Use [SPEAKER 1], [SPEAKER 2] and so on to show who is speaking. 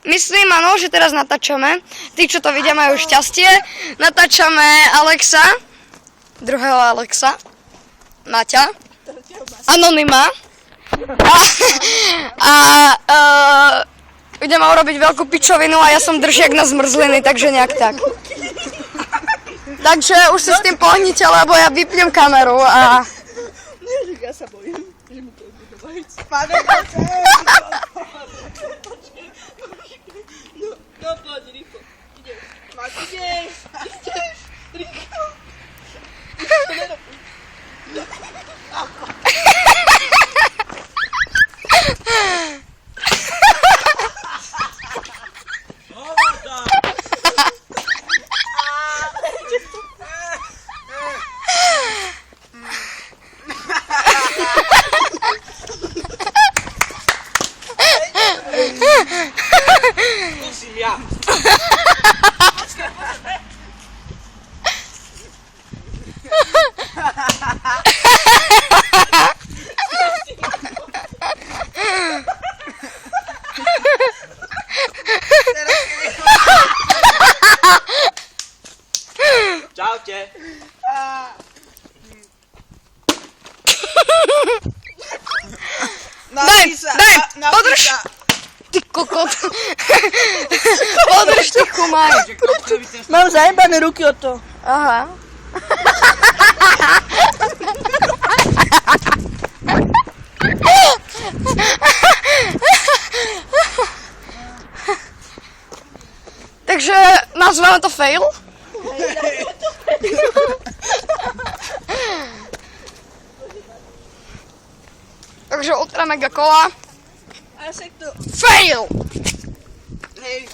[SPEAKER 1] myslím, áno, že teraz natáčame. Tí, čo to vidia, majú šťastie. Natáčame Alexa, druhého Alexa, Maťa, Anonyma. A ideme urobiť veľkú pičovinu a ja som držiak na zmrzliny, takže nejak tak. Takže už si s tým pohnite, lebo ja vypnem kameru a...
[SPEAKER 2] Ja sa bojím, že mi to bude baviť. No, poď, rýchlo. Ideš. Ideš. Rýchlo. Skúsim ja. Čaute.
[SPEAKER 1] Daj, podrž! Ty kokot. Podrž ty chumaj.
[SPEAKER 2] Mám zajebané ruky od toho.
[SPEAKER 1] Aha. Takže nazveme to fail. Takže ultra mega kola.
[SPEAKER 2] A ja sa to...
[SPEAKER 1] Fail!
[SPEAKER 2] Hej.